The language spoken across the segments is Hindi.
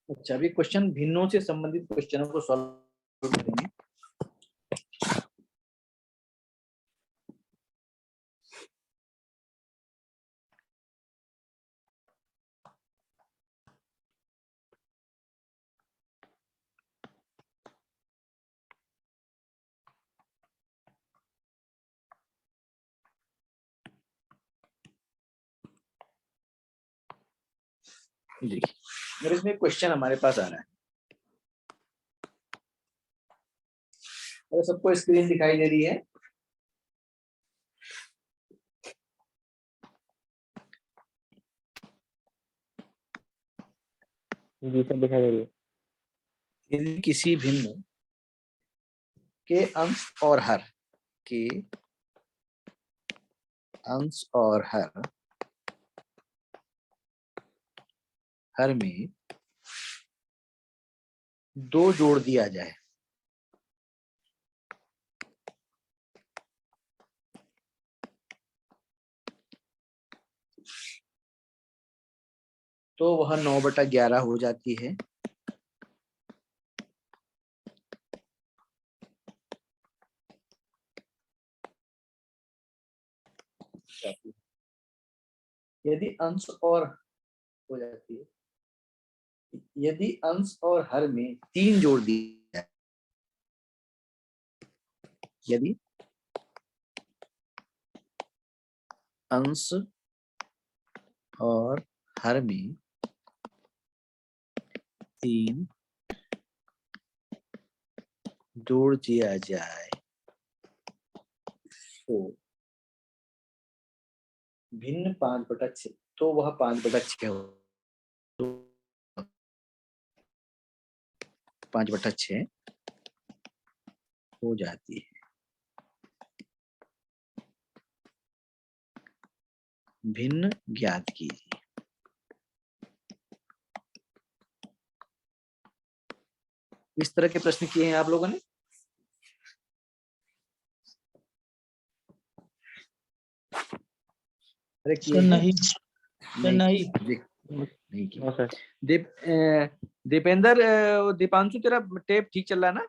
अच्छा, अभी क्वेश्चन भिन्नों से संबंधित क्वेश्चनों को सॉल्व करेंगे। देखिए, अगर इसमें क्वेश्चन हमारे पास आ रहा है, अगर सबको स्क्रीन दिखाई दे रही है, जी सर दिखाई दे रही है। यदि किसी भिन्न के अंश और हर के अंश और हर में 2 जोड़ दिया जाए, तो वह 9/11 हो जाती है। यदि अंश और हो जाती है, यदि अंश और हर में 3 जोड़ दिया जाए, यदि अंश और हर में 3 जोड़ दिया जाए, तो भिन्न 5/6, तो वह 5/6 हो, तो 5/6 हो जाती है। भिन्न ज्ञात कीजिए। इस तरह के प्रश्न किए हैं आप लोगों ने? अरे किए हैं? नहीं नहीं किए। दीपेंद्र, दीपांशु, तेरा टेप ठीक चल रहा है ना?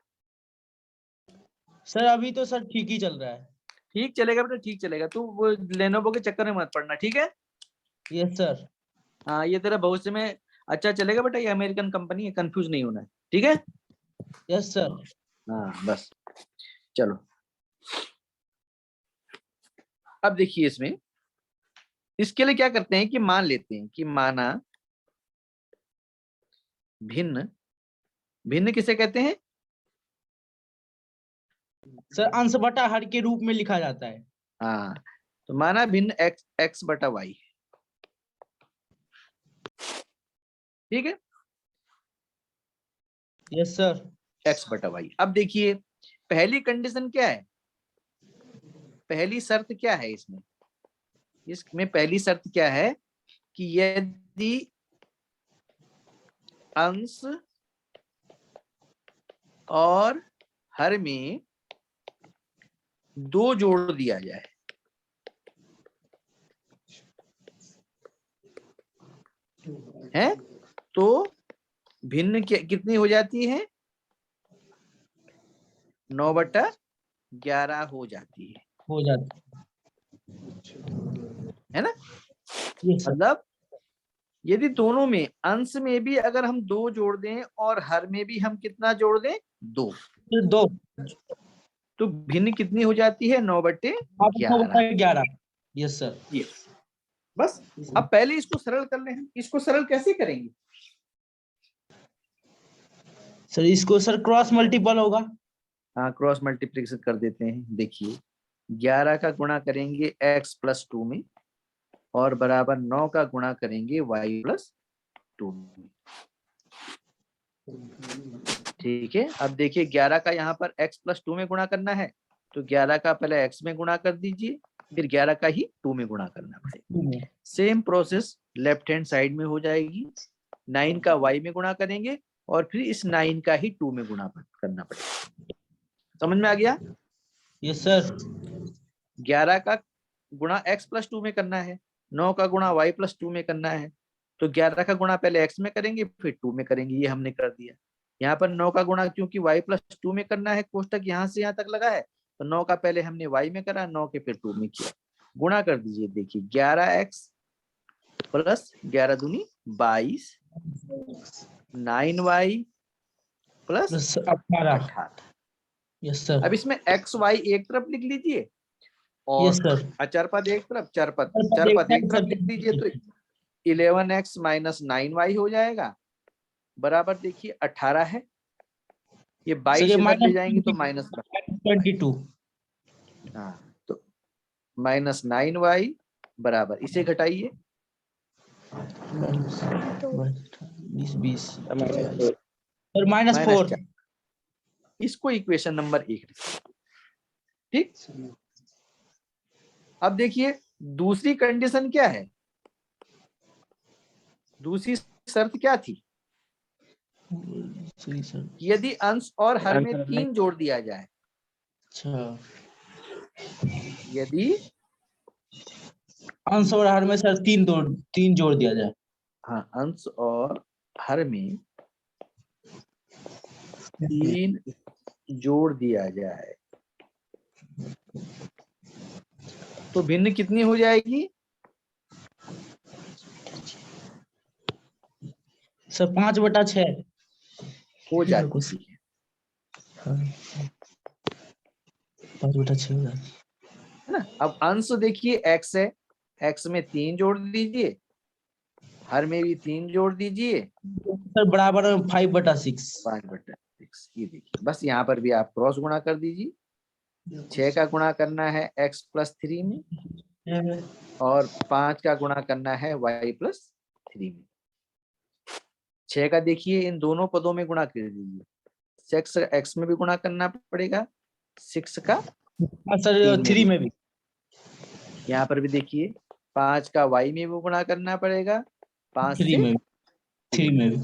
सर अभी तो सर ठीक ही चल रहा है। ठीक चलेगा बेटा, ठीक चलेगा। तू वो लेनोवो के चक्कर में मत पड़ना, ठीक है? Yes sir. हाँ, ये तेरा भविष्य में अच्छा चलेगा बेटा, ये अमेरिकन कंपनी है, कंफ्यूज नहीं होना है, ठीक है? Yes sir. हाँ बस, चलो। अब देखिए, इसमें इसके लिए क्या करते हैं कि मान लेते हैं कि माना भिन्न, भिन्न किसे कहते हैं? सर अंश बटा हर के रूप में लिखा जाता है। हाँ, तो माना भिन्न x/y, ठीक है? Yes sir. x/y। अब देखिए, पहली कंडीशन क्या है, पहली शर्त क्या है इसमें पहली शर्त क्या है कि यदि अंश और हर में 2 जोड़ दिया जाए, है, तो भिन्न कितनी हो जाती है? 9/11 हो जाती है ना? यस मतलब यदि दोनों में, अंश में भी अगर हम 2 जोड़ दें और हर में भी हम कितना जोड़ दें? 2, सर। 2 तो भिन्न कितनी हो जाती है? 9/11। 9/11। Yes sir. बस। अब पहले इसको सरल कर लें। इसको सरल कैसे करेंगे? सर इसको सर क्रॉस मल्टीपल होगा। हाँ, क्रॉस मल्टीप्लिकेशन कर देते हैं। देखिए, 11 का गुणा करेंगे x+2 में, और बराबर 9 का गुणा करेंगे y+2 में, ठीक है? अब देखिए, 11 का यहाँ पर x+2 में गुणा करना है, तो 11 का पहले x में गुणा कर दीजिए, फिर 11 का ही 2 में गुणा करना पड़ेगा। Same process left hand side में हो जाएगी। 9 का y में गुणा करेंगे, और फिर इस 9 का ही 2 में गुणा करना पड़ेगा। समझ में आ गया? Yes sir. 11 का गुणा x+2 में करना है, 9 का गुणा y+2 में करना है, तो 11 का गुणा पहले x में करेंगे फिर 2 में करेंगे, ये हमने कर दिया। यहाँ पर 9 का गुणा क्योंकि y प्लस 2 में करना है, कोष्टक यहाँ से यहाँ तक लगा है, तो 9 का पहले हमने y में करा, 9 के फिर 2 में किया, गुणा कर दीजिए। देखिए 11x प्लस 11 दूनी 22, 9y प्लस 18। Yes sir. अब इसमें x y एक तरफ लिख लीजिए और यस सर। अचर पद एक तरफ, चर पद एक तरफ लिख दीजिए, तो 11x माइनस 9y हो जाएगा, बराबर देखिए 18 है, ये 22 इधर ले जाएंगे तो माइनस 22। हाँ, तो माइनस 9y बराबर, इसे घटाइए, 20 और -4। इसको इक्वेशन नंबर 1 लिखिए। ठीक, अब देखिए दूसरी कंडीशन क्या है, दूसरी शर्त क्या थी, यदि अंश और हर में 3 जोड़ दिया जाए। अच्छा, यदि अंश और हर में सर 3 जोड़ दिया जाए। हाँ, अंश और हर में 3 जोड़ दिया जाए तो भिन्न कितनी हो जाएगी सर? 5/6 हो जाती है। 5/6 हो जाती है ना। अब अंश देखिए x है, x में 3 जोड़ दीजिए, हर में भी 3 जोड़ दीजिए, सर बराबर 5/6। 5/6। ये देखिए, बस यहाँ पर भी आप क्रॉस गुणा कर दीजिए। 6 का गुणा करना है x प्लस 3 में और 5 का गुणा करना है y प्लस 3 में। 6 का देखिए इन दोनों पदों में गुणा कर दीजिए, 6 x में भी गुणा करना पड़ेगा, 6 का सर 3 में भी। यहाँ पर भी देखिए 5 का y में भी गुणा करना पड़ेगा, 5 3 में भी। 3 में भी।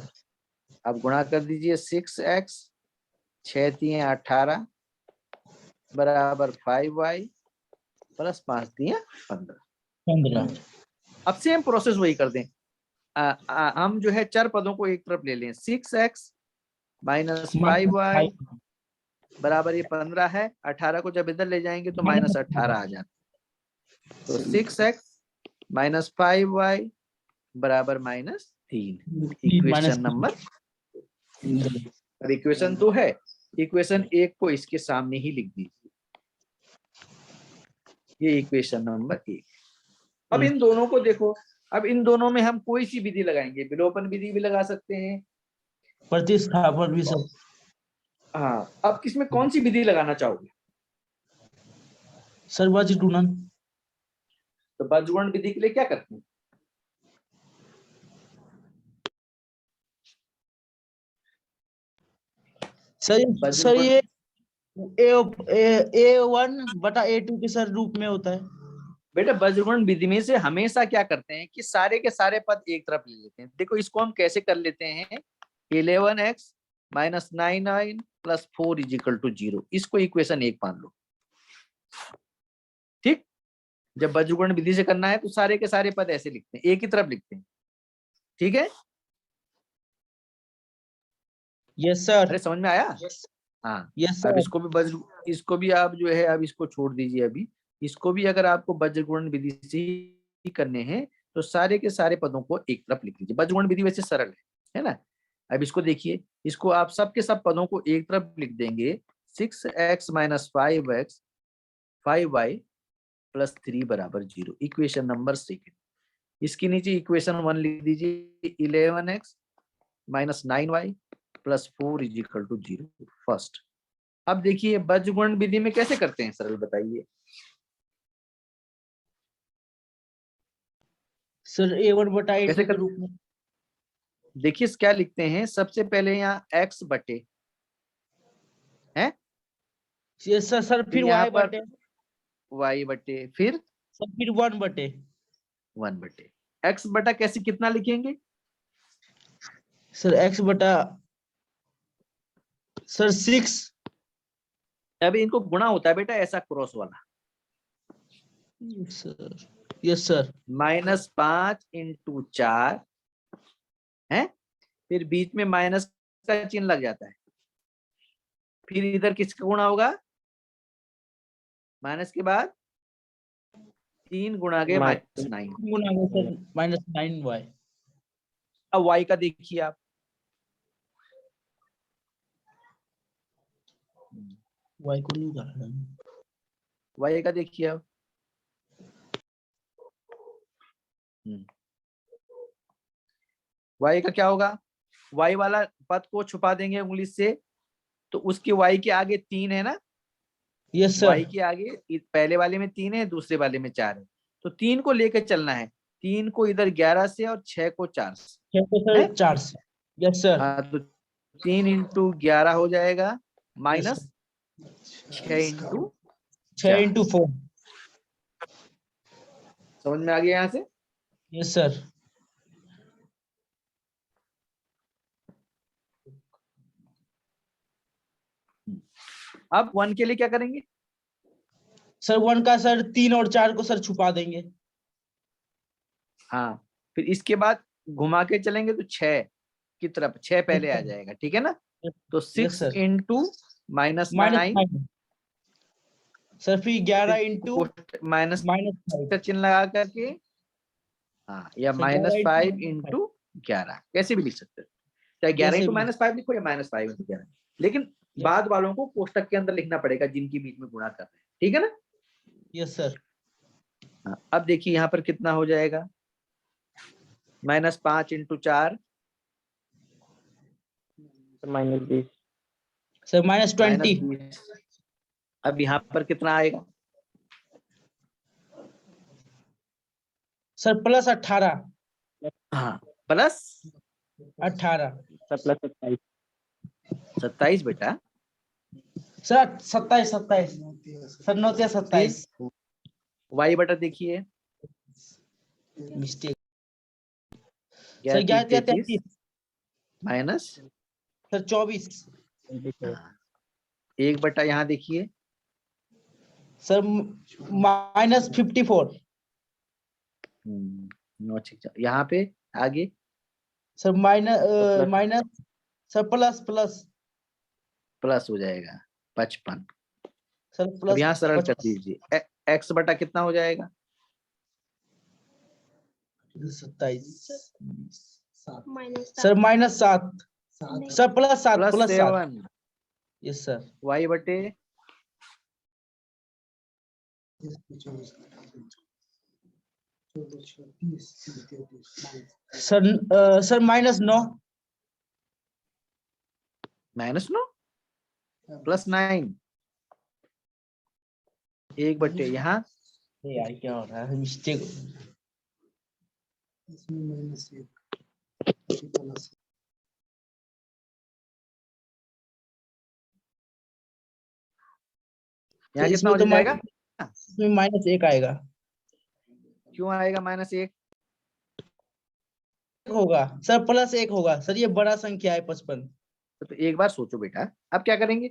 अब गुणा कर दीजिए 6x, 6 3 18 बराबर 5y प्लस 5 3 15। अब सेम प्रोसेस वही कर दें, हम जो है चर पदों को एक तरफ ले लें, 6x माइनस 5y बराबर ये 15 है, 18 को जब इधर ले जाएंगे तो माइनस 18 आ जाता है, तो 6x माइनस 5y बराबर -3। इक्वेशन नंबर, अब इक्वेशन 2 है, इक्वेशन 1 को इसके सामने ही लिख दीजिए, ये इक्वेशन नंबर 1। अब इन दोनों को देखो, अब इन दोनों में हम कोई सी विधि लगाएंगे, विलोपन विधि भी लगा सकते हैं, प्रतिस्थापन भी सब। हाँ, अब किसमें कौन सी विधि लगाना चाहोगे? सर बाजी गुणन। तो बजगुणन विधि के लिए क्या करते हैं, सर ये A1/A2 के सर रूप में होता है। बेटा बजगुणन विधि में से हमेशा क्या करते हैं कि सारे के सारे पद एक तरफ ले लेते हैं। देखो इसको हम कैसे कर लेते हैं, 11x minus 9y plus 4 is equal to 0, इसको इक्वेशन 1 मान लो। ठीक, जब बजगुणन विधि से करना है तो सारे के सारे पद ऐसे लिखते हैं, एक ही तरफ लिखते हैं। ठीक है, यस सर। अरे समझ में आया? हाँ, यस सर। अब इसको भी आप जो है अब इसको छोड़ दीजिए, अभी इसको भी अगर आपको बजगुणन विधि से ही करने हैं तो सारे के सारे पदों को एक तरफ लिख लीजिए। बजगुणन विधि वैसे सरल है ना। अब इसको देखिए, इसको आप सबके सब पदों को एक तरफ लिख देंगे, 6x minus 5x 5y plus 3 बराबर 0, इक्वेशन नंबर 2। इसके नीचे इक्वेशन 1 लिख दीजिए, 11x minus 9y plus 4 is equal to 0 first. अब देखिए बजगुणन विधि में कैसे करते हैं, सरल बताइए। सर A1/A2 के रूप में। देखिए क्या लिखते हैं, सबसे पहले यहाँ x बटे है, यस सर। सर फिर यहाँ Y पर बटे, y बटे, फिर सर फिर 1 बटे। x बटा कैसे कितना लिखेंगे सर x बटा सर 6। अभी इनको गुणा होता है बेटा ऐसा क्रॉस वाला, सर यस सर। -5 × 4 है, फिर बीच में माइनस का चिन्ह लग जाता है, फिर इधर किसका गुणा होगा, माइनस के बाद 3 गुणा के -9। गुना में सर -9y। अब y का देखिए आप, y को नहीं कर रहा है। y का देखिए आप, y का क्या होगा, y वाला पद को छुपा देंगे उंगली से, तो उसके y के आगे 3 है ना, यस सर। y के आगे पहले वाले में 3 है, दूसरे वाले में 4 है, तो 3 को लेकर चलना है, 3 को इधर 11 से और 6 को 4 से, 6 सर 4 से। Yes sir. हाँ, तो 3 × 11 हो जाएगा, माइनस 6 × 6 × 4। समझ में आ गया यहाँ से। Yes sir. अब 1 के लिए क्या करेंगे, सर 1 का सर 3 और 4 को सर छुपा देंगे। हाँ, फिर इसके बाद घुमा के चलेंगे तो 6 की तरफ, 6 पहले आ जाएगा, ठीक है ना, तो 6 सर। × -9, सर फिर 11 इंटू माइनस -5। का चिन्ह लगा करके, हाँ, या -5 × 11 कैसे भी लिख सकते हो, चाहे 11 × -5 लिखो या -5 × 11, लेकिन बाद वालों को कोष्टक के अंदर लिखना पड़ेगा जिनके बीच में गुणा कर रहे हैं, ठीक है ना। Yes sir. हाँ, अब देखिए यहाँ पर कितना हो जाएगा, -5 × 4 -20 सर -20। -20। अब यहाँ पर कितना आएगा, सर +18। हाँ, प्लस 18 सर +27 27 बेटा, सर 27 सर 9 या 27। y बटा देखिए, मिस्टेक। सर 11 × 11 33 33 माइनस सर 24 1 बटा यहाँ देखिए, सर -54 यहाँ पे आगे sir minus sir plus plus हो जाएगा 55। सर अब प्लस यहाँ सरल कर दीजिए, x बटा कितना हो जाएगा, 27 sir -7 sir +7 +7 yes sir. y बटे सर सर -9 -9 +9 1 बटे यहाँ, यार क्या हो रहा है, मिस्टेक। यहाँ कितना इसमें हो तो जाएगा, -1 आएगा क्यों आएगा -1, होगा सर +1 होगा सर, ये बड़ा संख्या है 55। तो एक बार सोचो बेटा, अब क्या करेंगे,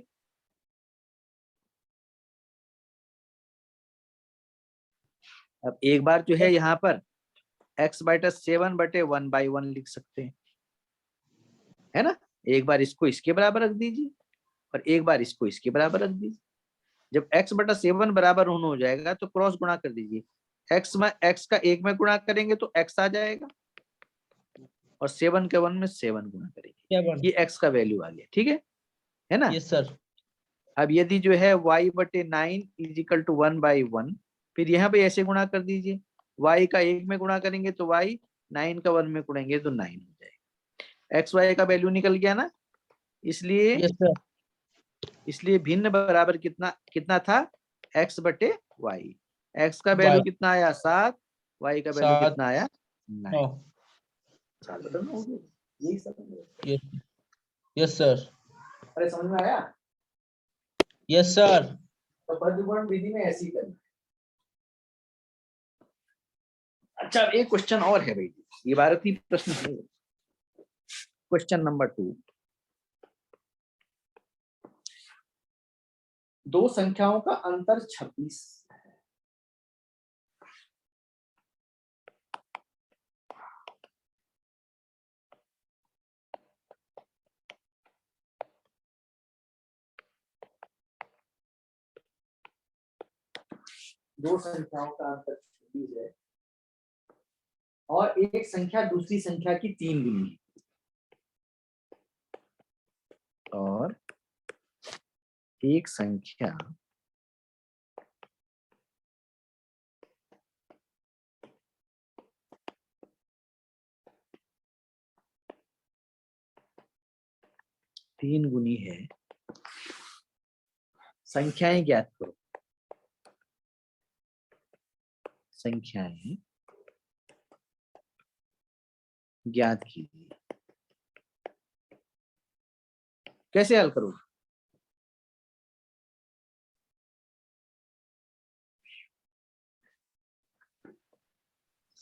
अब एक बार जो है यहाँ पर x बटा 7 बटे 1/1 लिख सकते हैं, है ना, एक बार इसको इसके बराबर रख दीजिए और एक बार इसको इसके बराबर रख दीजिए। जब x बटा 7 बराबर हो जाएगा तो क्रॉस गुणा कर दीजिए, x का 1 में गुणा करेंगे तो x आ जाएगा और 7 के 1 में 7 गुणा करेंगे, ये x का वैल्यू आ गया, ठीक है ना। Yes sir. अब यदि जो है y बटे 9 = 1/1, फिर यहाँ पे ऐसे गुणा कर दीजिए, y का 1 में गुणा करेंगे तो y, 9 का 1 में गुणेंगे तो 9 हो जाएगा, x y का वैल्यू निकल गया ना, इसलिए यस सर। इसलिए भिन्न बराबर कितना था, x बटे y, x का वैल्यू कितना आया 7, y का वैल्यू कितना आया 9। Yes sir. अरे समझ में आया, यस सर। तो प्रतिगुण विधि में ऐसी करना। अच्छा, एक क्वेश्चन और है भाई, ये 12वीं प्रश्न है, क्वेश्चन नंबर 2, दो संख्याओं का अंतर 26, दो संख्याओं का अंतर 26 है और एक संख्या दूसरी संख्या की 3 गुनी है और एक संख्या तीन गुनी है। संख्याएं ज्ञात करो। संख्याएं ज्ञात कीजिए। कैसे हल करोगे?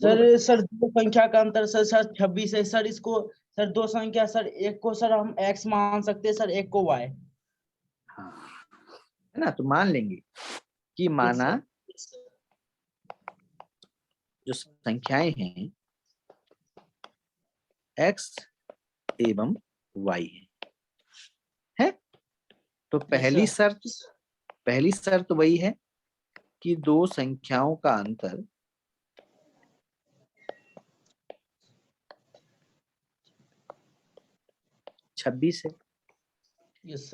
सर दो संख्या का अंतर सर 26 है सर। इसको सर दो संख्या सर, एक को सर हम x मान सकते हैं सर, एक को y। हाँ है ना, तो मान लेंगे कि माना जो संख्याएं हैं x एवं y है। तो पहली शर्त वही है कि दो संख्याओं का अंतर 26 है।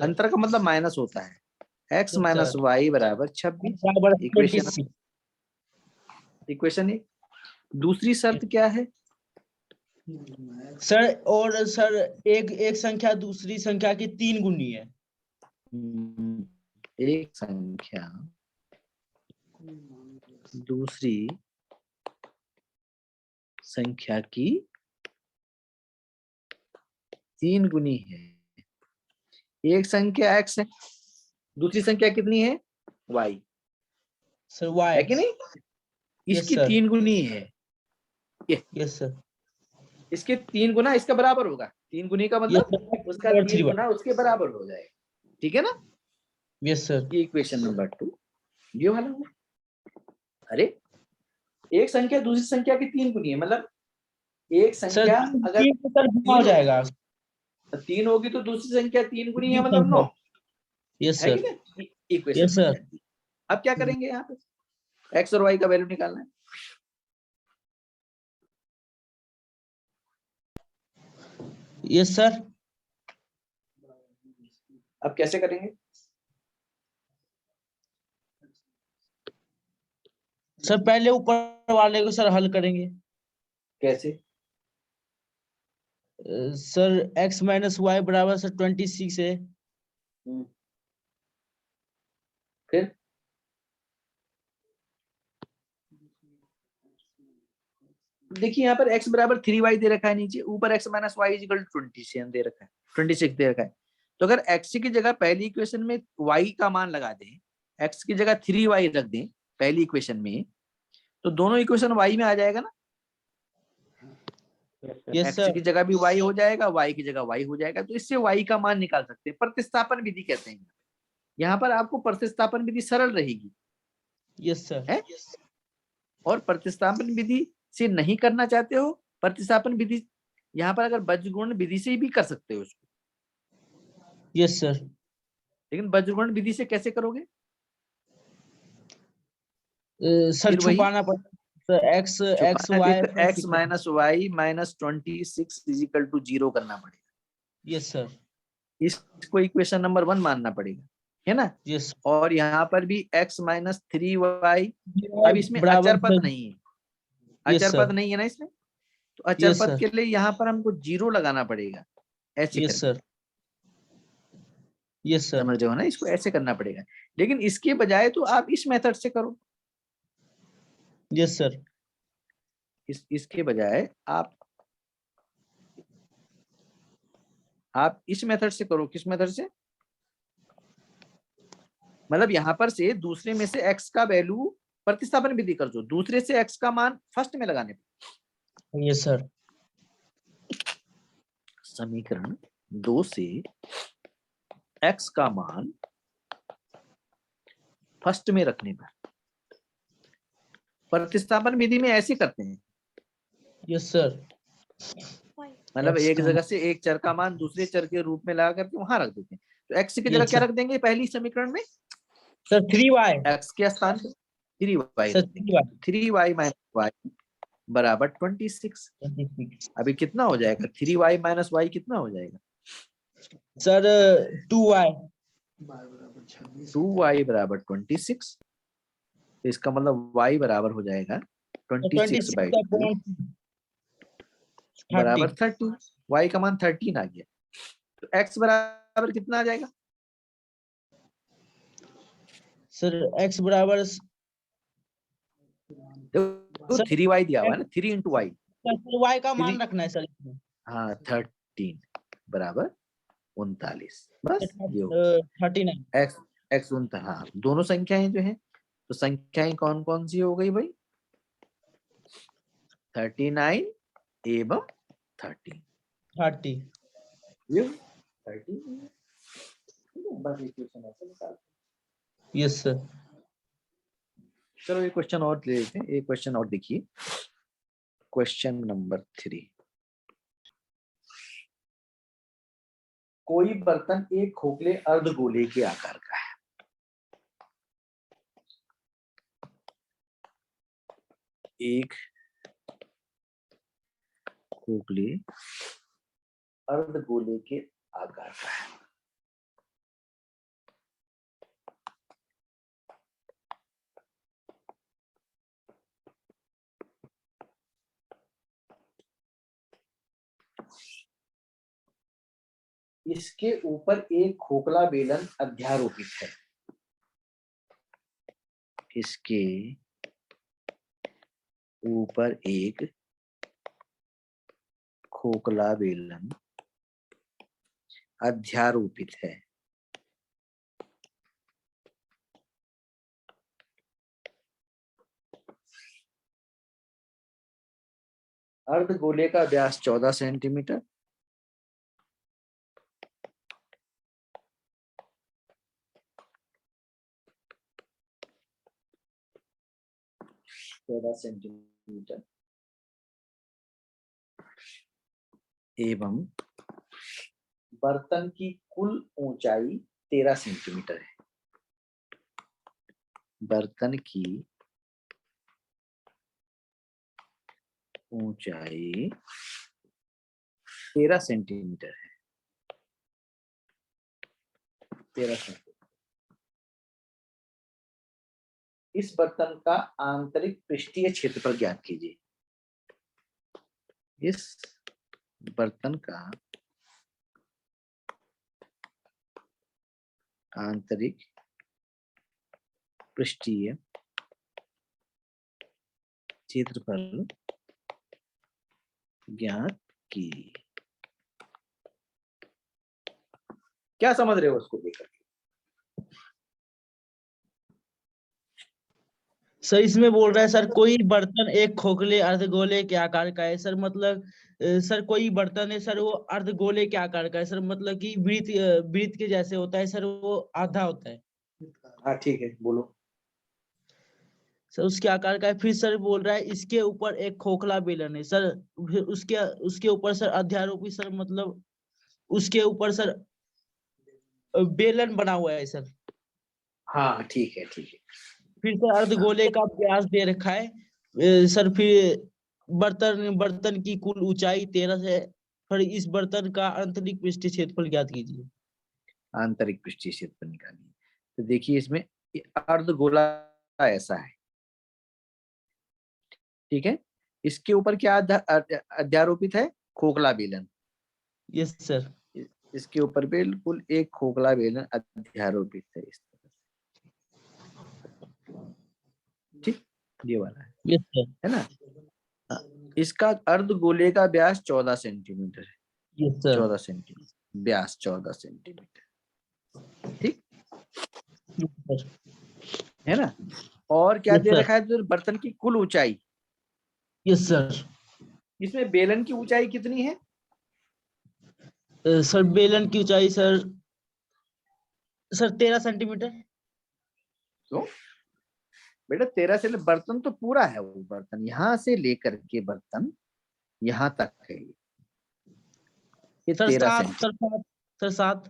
अंतर का मतलब माइनस होता है। x माइनस वाई बराबर 26। इक्वेशन 1। दूसरी शर्त क्या है सर? और सर एक संख्या दूसरी संख्या की 3 गुनी है। एक संख्या दूसरी संख्या की 3 गुनी है। एक संख्या x है, दूसरी संख्या कितनी है y सर y है कि नहीं? इसकी 3 गुनी है। Yes sir. इसके 3 गुना इसका बराबर होगा। 3 गुनी का मतलब उसका 3 गुना उसके बराबर हो जाएगा। ठीक है ना? Yes sir. ये इक्वेशन नंबर 2 ये वाला है। अरे एक संख्या दूसरी संख्या की 3 गुनी है, मतलब एक संख्या अगर हो जाएगा 3 होगी तो दूसरी संख्या 3 गुनी है, मतलब 9। यस है सर। कि नहीं? इक्वेशन बन जाती है। अब क्या करेंगे? यहाँ पे x और y का वैल्यू निकालना है। Yes sir. अब कैसे करेंगे? सर पहले ऊपर वाले को सर हल करेंगे। कैसे? सर x माइनस वाई बराबर सर 26 है। फिर देखिए यहाँ पर x बराबर 3y दे रखा है नीचे, ऊपर x माइनस वाई इक्वल 26 दे रखा है, 26 दे रखा है। तो अगर x की जगह पहली इक्वेशन में y का मान लगा दें, x की जगह 3y रख दें पहली इक्वेशन में, तो दोनों इक्वेशन y में आ जाएगा ना। x की जगह भी y हो जाएगा, y की जगह y हो जाएगा। तो इससे y का मान निकाल सकते हैं। प्रतिस्थापन विधि कहते हैं। यहाँ पर आपको प्रतिस्थापन विधि सरल रहेगी। Yes sir. है? और प्रतिस्थापन विधि से नहीं करना चाहते हो, प्रतिस्थापन विधि यहाँ पर अगर वज्रगुणन विधि से भी कर सकते हो उसको। Yes sir. लेकिन वज्रगुणन विधि से कैसे करोगे? सर छुपाना पड़ेगा sir. x minus Y minus 26 is equal to 0 करना पड़ेगा। Yes sir. इसको इक्वेशन नंबर 1 मानना पड़ेगा, है ना? यस। और यहाँ पर भी x माइनस 3y, अब इसमें अचर पद नहीं है। अचर पद नहीं है ना इसमें, तो अचर पद के लिए यहाँ पर हमको 0 लगाना पड़ेगा ऐसे। Yes sir. Yes sir. समझ रहे हो ना? इसको ऐसे करना पड़ेगा। लेकिन इसके बजाय तो आप इस मेथड से करो। Yes sir. इसके बजाय आप इस मेथड से करो। किस मेथड से? मतलब यहाँ पर से दूसरे में से x का वैल्यू प्रतिस्थापन विधि कर दो, दूसरे से x का मान फर्स्ट में लगाने पर। Yes sir. समीकरण 2 से x का मान फर्स्ट में रखने पर। प्रतिस्थापन विधि में ऐसे करते हैं। Yes sir. मतलब एक जगह से एक चर का मान दूसरे चर के रूप में लगा करके वहां रख देते हैं। तो x की जगह क्या रख देंगे पहली समीकरण में? Sir 3y। x के स्थान पे 3y sir 3y minus y बराबर 26। 26 अभी कितना हो जाएगा, 3y माइनस y कितना हो जाएगा? सर 2y 2y बराबर 26। तो इसका मतलब y बराबर हो जाएगा 26 बाई 2 बराबर 30। y का मान 13 आ गया। तो x बराबर कितना आ जाएगा? सर x बराबर तो सर 3y दिया हुआ है ना, 3 इंटू वाई। y का मान 3 रखना है सर इसमें। हाँ 13 बराबर 39। बस ये हो 39 x x 39। हाँ दोनों संख्याएं जो है, तो संख्याएं कौन कौन सी हो गई भाई? 39 एवं 13। 30 ये 30 बस इक्वेशन ऐसे निकाल। Yes sir. चलो एक क्वेश्चन और ले लेते हैं। एक क्वेश्चन और देखिए, क्वेश्चन नंबर 3। कोई बर्तन एक खोखले अर्धगोले के आकार का है। एक खोखले अर्धगोले के आकार का है। इसके ऊपर एक खोखला बेलन अध्यारोपित है। इसके ऊपर एक खोखला बेलन अध्यारोपित है। अर्धगोले का व्यास 14 सेंटीमीटर, एवं बर्तन की कुल ऊंचाई 13 सेंटीमीटर है। बर्तन की ऊंचाई 13 सेंटीमीटर है। 13 सेंटीमीटर। इस बर्तन का आंतरिक पृष्ठीय क्षेत्रफल ज्ञात कीजिए। इस बर्तन का आंतरिक पृष्ठीय क्षेत्रफल ज्ञात कीजिए। क्या समझ रहे हो उसको देखकर? सर इसमें बोल रहा है सर कोई बर्तन एक खोखले अर्धगोले के आकार का है सर, मतलब सर कोई बर्तन है सर वो अर्धगोले के आकार का है सर, मतलब कि वृत्त के जैसे होता है सर, वो आधा होता है। हाँ ठीक है, बोलो। सर उसके आकार का है। फिर सर बोल रहा है इसके ऊपर एक खोखला बेलन है सर, फिर उसके ऊपर सर अध्यारोपी सर, मतलब उसके ऊपर सर बेलन बना हुआ है सर। हाँ ठीक है ठीक है। फिर सर अर्धगोले का व्यास दे रखा है सर। फिर बर्तन की कुल ऊंचाई 13 है। फिर इस बर्तन का आंतरिक पृष्ठीय क्षेत्रफल ज्ञात कीजिए। आंतरिक पृष्ठीय क्षेत्रफल निकालिए। तो देखिए इसमें अर्धगोला ऐसा है, ठीक है। इसके ऊपर क्या अध्यारोपित है? खोखला बेलन। Yes sir. इसके ऊपर बिल्कुल एक खोखला बेलन अध्यारोपित है, इस तरह से। ठीक, ये वाला है, यस सर। है ना। हाँ, इसका अर्धगोले का व्यास 14 सेंटीमीटर है। Yes sir. 14 सेंटीमीटर व्यास, 14 सेंटीमीटर। ठीक यस सर। है ना। और क्या यस दे सर। रखा है? तो बर्तन की कुल ऊंचाई। Yes sir. इसमें बेलन की ऊंचाई कितनी है? सर बेलन की ऊंचाई सर 13 सेंटीमीटर। तो बेटा 13 से बर्तन तो पूरा है, वो बर्तन यहाँ से लेकर के बर्तन यहाँ तक है, ये सर 13 7 सेंटीमीटर। सर 7 सर 7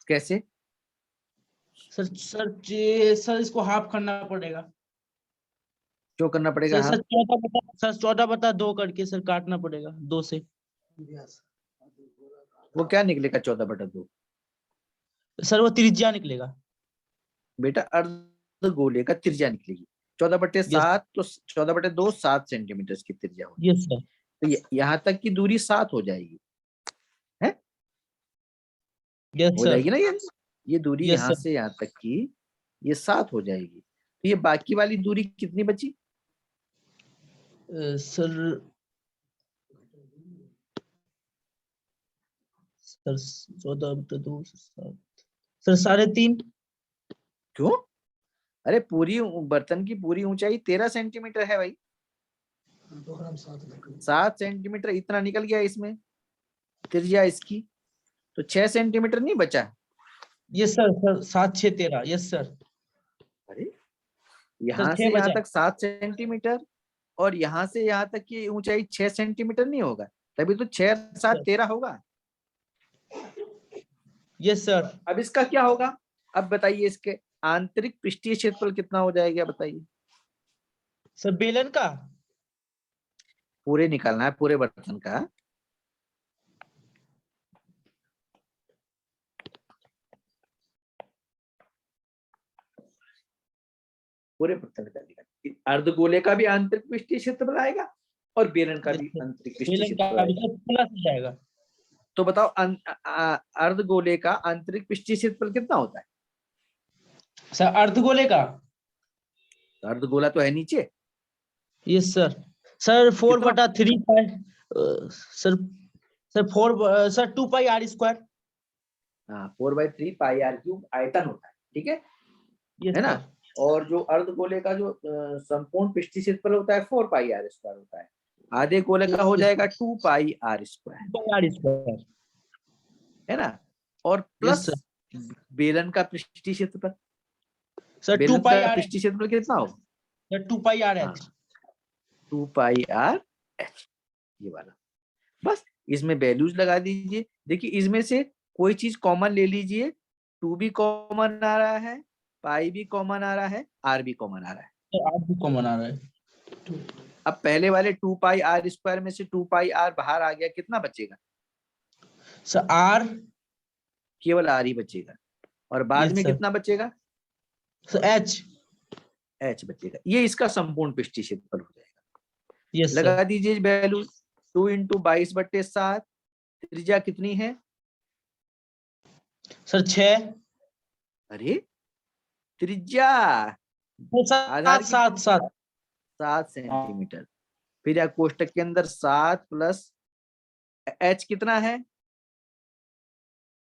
कैसे? सर इसको हाफ करना पड़ेगा। क्यों करना पड़ेगा? सर हाँ, 14/2 करके सर काटना पड़ेगा 2 से। वो क्या निकलेगा 14/2? सर वो त्रिज्या निकलेगा। बेटा अर्धगोले का त्रिज्या निकलेगी 14/7, तो 14/2 7 सेंटीमीटर की त्रिज्या होगी। Yes sir. तो यहाँ तक की दूरी 7 हो जाएगी, है? यस हो सर। जाएगी ना ये दूरी यस यहाँ सर। से यहाँ तक की ये 7 हो जाएगी। तो ये बाकी वाली दूरी कितनी बची? Sir 14/2 sir 3.5। क्यों? अरे पूरी बर्तन की पूरी ऊंचाई 13 सेंटीमीटर है भाई। 7 सेंटीमीटर इतना निकल गया इसमें त्रिज्या इसकी, तो 6 सेंटीमीटर नहीं बचा। Yes sir 7 6 13। Yes sir. अरे सर यहाँ 6 से यहाँ बचा। तक 7 सेंटीमीटर और यहाँ से यहाँ तक की ऊंचाई 6 सेंटीमीटर नहीं होगा? तभी तो 6 7 13 होगा। Yes sir. अब इसका क्या होगा? अब बताइए इसके आंतरिक पृष्ठीय क्षेत्रफल कितना हो जाएगा बताइए? सर बेलन का पूरे निकालना है, पूरे बर्तन का। पूरे बर्तन का निकालना। अर्धगोले का भी आंतरिक पृष्ठीय क्षेत्रफल आएगा और बेलन का भी आंतरिक पृष्ठीय बेलन क्षेत्रफल का भी आएगा। सर प्लस हो जाएगा। तो बताओ अर्धगोले का आंतरिक पृष्ठीय क्षेत्रफल कितना होता है? सर अर्धगोले का। अर्धगोला तो है नीचे। Yes sir. सर 4/3 पाई सर 2 पाई r स्क्वायर। हाँ, 4/3 पाई r क्यूब आयतन होता है, ठीक है? यस है ना? सर। और जो अर्धगोले का जो संपूर्ण पृष्ठीय क्षेत्रफल होता है 4 पाई r स्क्वायर होता है। आधे गोले का हो जाएगा 2 पाई r स्क्वायर, 2 पाई r स्क्वायर। है ना? और यस प्लस सर। बेलन का पृष्ठीय क्षेत्रफल। सर 2 बेलन पाई का r पृष्ठीय क्षेत्रफल कितना होगा? सर 2 पाई r हाँ, h। 2 पाई r h, ये वाला। बस इसमें वैल्यूज लगा दीजिए। देखिए इसमें से कोई चीज कॉमन ले लीजिए। 2 भी कॉमन आ रहा है, पाई भी कॉमन आ रहा है, r भी कॉमन आ रहा है। सर r भी कॉमन आ रहा है। अब पहले वाले 2 पाई r स्क्वायर में से 2 पाई r बाहर आ गया, कितना बचेगा? Sir r। केवल r ही बचेगा। और बाद यस में सर। कितना बचेगा? Sir h। h बचेगा। ये इसका संपूर्ण पृष्ठीय क्षेत्रफल हो जाएगा। यस लगा सर। दीजिए वैल्यू। 2 × 22/7। त्रिज्या कितनी है? सर 6। अरे त्रिज्या आधार 7 की 7 7। 7 सेंटीमीटर। फिर या कोष्टक के अंदर 7 प्लस h कितना है?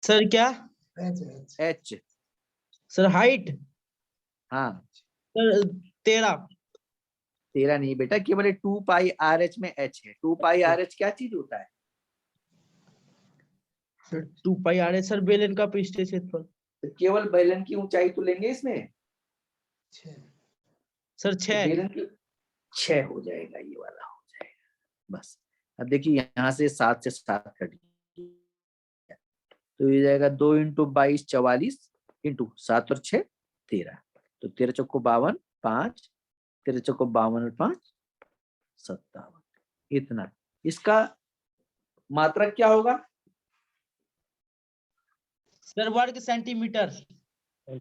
सर क्या? h। सर हाइट हाँ, सर 13। 13 नहीं बेटा, केवल 2 पाई RH में h है। 2 पाई RH क्या चीज होता है? सर 2 पाई r h सर बेलन का पृष्ठीय क्षेत्रफल। तो केवल बेलन की ऊंचाई तो लेंगे इसमें। सर तो 6। बेलन की 6 हो जाएगा, ये वाला हो जाएगा। बस अब देखिए यहाँ से 7 से 7 कट गया, तो ये जाएगा 2 × 22 44 इंटू 7 और 6 13। तो 13 चौको 52, 5 13 चौको 52 और 5 57। इतना इसका मात्रक क्या होगा? सर वर्ग सेंटीमीटर।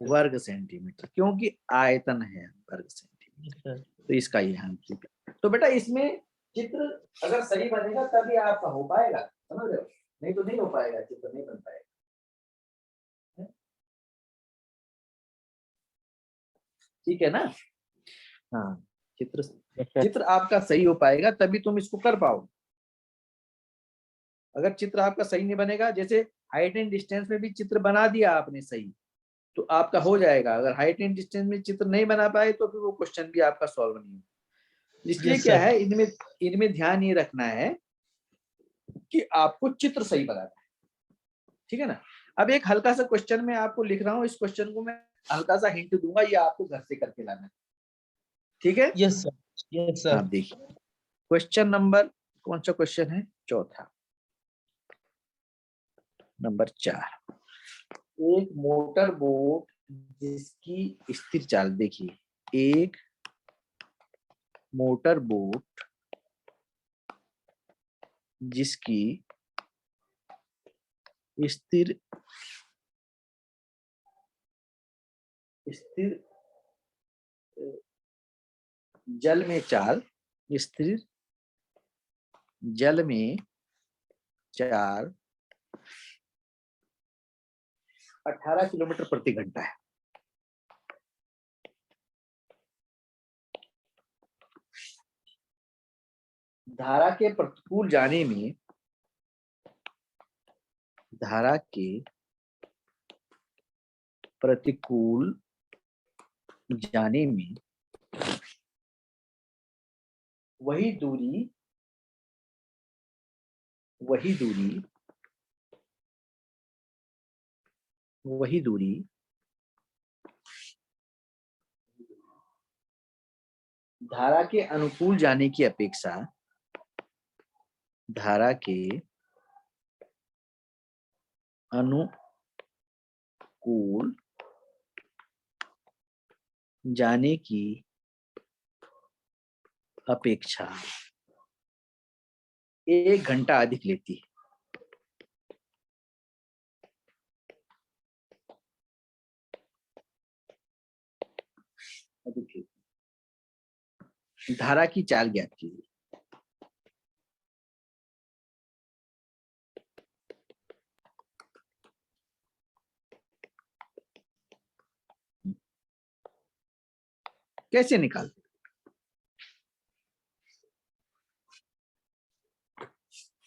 वर्ग सेंटीमीटर, क्योंकि आयतन है वर्ग सेंटीमीटर। Yes sir. तो इसका ये आंसर। तो बेटा इसमें चित्र अगर सही बनेगा तभी आपका हो पाएगा, समझ रहे हो? नहीं तो नहीं हो पाएगा, चित्र नहीं बन पाएगा। ठीक है ना? हाँ, चित्र आपका सही हो पाएगा तभी तुम इसको कर पाओ। अगर चित्र आपका सही नहीं बनेगा, जैसे हाइट एंड डिस्टेंस में भी चित्र बना दिया आपने सही, तो आपका हो जाएगा। अगर हाइट एंड डिस्टेंस में चित्र नहीं बना पाए तो फिर वो क्वेश्चन भी आपका सॉल्व नहीं होगा। इसलिए Yes, क्या sir. है, इनमें ध्यान ये रखना है कि आपको चित्र सही बनाना है, ठीक है ना? अब एक हल्का सा क्वेश्चन मैं आपको लिख रहा हूँ, इस क्वेश्चन को मैं हल्का सा हिंट दूंगा, ये आपको घर से करके लाना है, ठीक है? Yes sir. Yes sir. आप देखिए क्वेश्चन नंबर, कौन सा क्वेश्चन है? चौथा, नंबर 4। एक मोटर बोट जिसकी स्थिर चाल, देखिए एक मोटर बोट जिसकी स्थिर स्थिर जल में चाल, स्थिर जल में चाल 18 किलोमीटर प्रति घंटा है। धारा के प्रतिकूल जाने में, धारा के प्रतिकूल जाने में वही दूरी धारा के अनुकूल जाने की अपेक्षा, धारा के अनुकूल जाने की अपेक्षा 1 घंटा अधिक लेती है। धारा की चाल ज्ञात कीजिए। कैसे निकालते,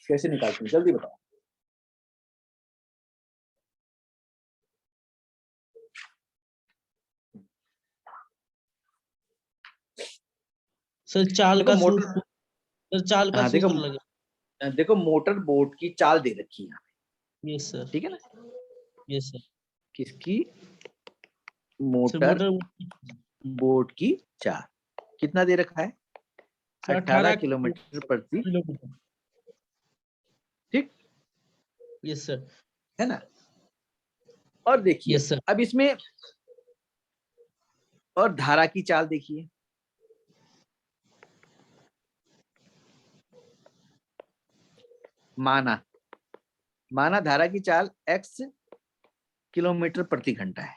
कैसे निकालते हैं, जल्दी बताओ। सर चाल देखो का मोटर, सूत्र, सर चाल का हाँ सूत्र लगे। देखो मोटर बोट की चाल दे रखी है, यस सर, ठीक है ना। Yes sir. किसकी? सर मोटर बोट की चाल कितना दे रखा है? 18 किलोमीटर प्रति, किलोमीटर। ठीक, यस सर, है ना। और देखिए यस सर, अब इसमें और धारा की चाल देखिए, माना धारा की चाल x किलोमीटर प्रति घंटा है,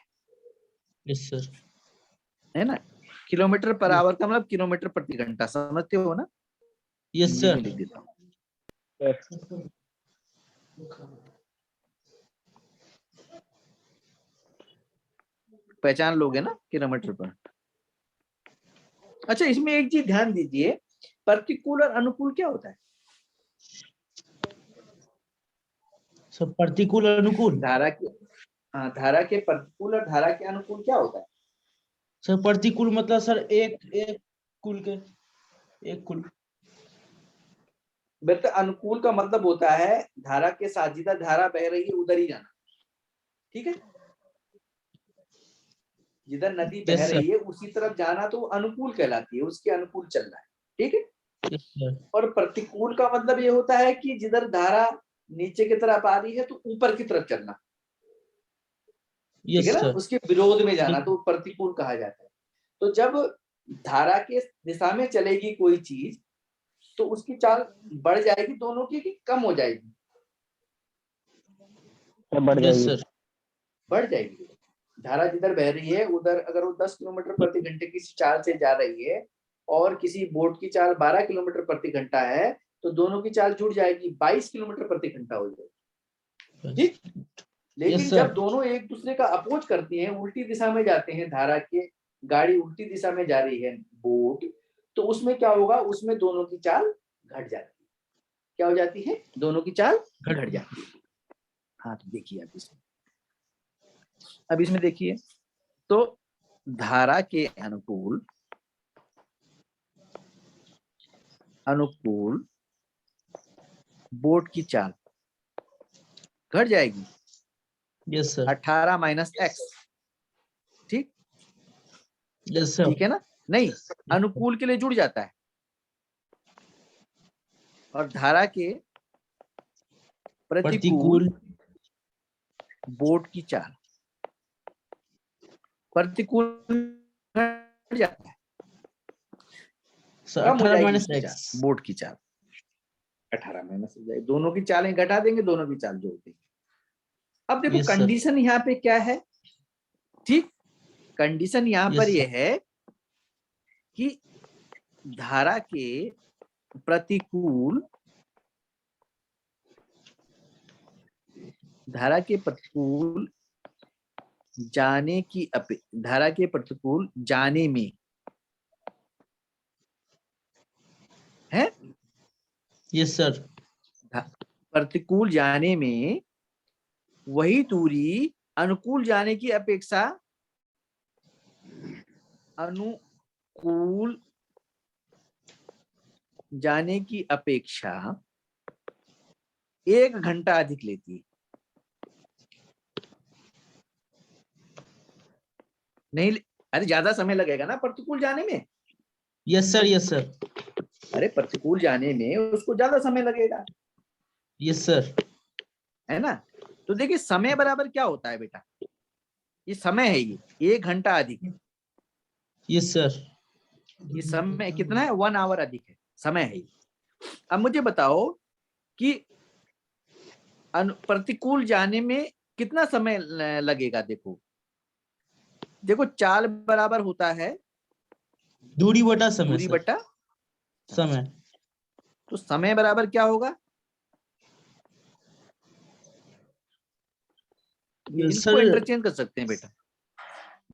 यस सर, है ना। किलोमीटर पर आवर का मतलब किलोमीटर प्रति घंटा, समझते हो ना। यस इंग्लिश सर, में लिख देता हूँ। पहचान लोगे ना किलोमीटर पर। अच्छा, इसमें एक चीज ध्यान दीजिए, प्रतिकूल और अनुकूल क्या होता है? सर प्रतिकूल और अनुकूल। धारा के, हाँ, धारा के प्रतिकूल और धारा के अनुकूल क्या होता है? सर प्रतिकूल मतलब सर एक कुल के, एक कुल। बेटा अनुकूल का मतलब होता है धारा के साथ जिधर धारा बह रही है उधर ही जाना, ठीक है। जिधर नदी बह यस सर, रही है उसी तरफ जाना तो अनुकूल कहलाती है, उसके अनुकूल चलना है, ठीक है। यस सर, और प्रतिकूल का मतलब ये होता है कि जिधर धारा नीचे की तरफ आ रही है तो ऊपर की तरफ चलना, ठीक है यस ना, सर, उसके विरोध में जाना तो प्रतिकूल कहा जाता है। तो जब धारा के दिशा में चलेगी कोई चीज तो उसकी चाल बढ़ जाएगी दोनों की कि कम हो जाएगी? बढ़ यस जाएगी। सर, बढ़ जाएगी। धारा जिधर बह रही है उधर अगर वो 10 किलोमीटर प्रति घंटे की चाल से जा रही है और किसी बोट की चाल 12 किलोमीटर प्रति घंटा है तो दोनों की चाल जुड़ जाएगी, 22 किलोमीटर प्रति घंटा हो जाएगी, ठीक। लेकिन यस जब सर, दोनों एक दूसरे का अपोज करती हैं, उल्टी दिशा में जाते हैं, धारा के गाड़ी उल्टी दिशा में जा रही है बोट, तो उसमें क्या होगा? उसमें दोनों की चाल घट जाती है। क्या हो जाती है? दोनों की चाल घट जाती है। हाँ तो देखिए अब इसमें देखिए तो धारा के अनुकूल बोट की चाल घट जाएगी, यस सर, 18 माइनस x, ठीक, यस सर, ठीक है ना। नहीं, अनुकूल के लिए जुड़ जाता है और धारा के प्रतिकूल प्रतिकूल बोट की चाल प्रतिकूल घट जाता है, सर कम हो 18 जाएगी माइनस इसकी चाल, एक्स। बोर्ड की चाल 18 माइनस हो जाएगी, दोनों की चालें घटा देंगे, दोनों की चाल जोड़ देंगे। अब देखो यस सर। कंडीशन यहाँ पे क्या है, ठीक, कंडीशन यहाँ पर यस यह है कि धारा के प्रतिकूल जाने की धारा के प्रतिकूल जाने में है, यस सर। प्रतिकूल जाने में वही दूरी अनुकूल जाने की अपेक्षा अनुकूल जाने की अपेक्षा 1 घंटा अधिक लेती है। नहीं, अरे ज्यादा समय लगेगा ना प्रतिकूल जाने में। Yes sir. Yes sir. अरे प्रतिकूल जाने में उसको ज्यादा समय लगेगा, यस सर। है ना। तो देखिए समय बराबर क्या होता है बेटा, ये समय है, ये 1 घंटा अधिक है, यस सर। ये समय कितना है, 1 आवर अधिक है, समय है ये। अब मुझे बताओ कि प्रतिकूल जाने में कितना समय लगेगा। देखो चाल बराबर होता है दूरी बटा समय दूरी सर। बटा समय। तो समय बराबर क्या होगा, सर इनको इंटरचेंज कर सकते हैं बेटा।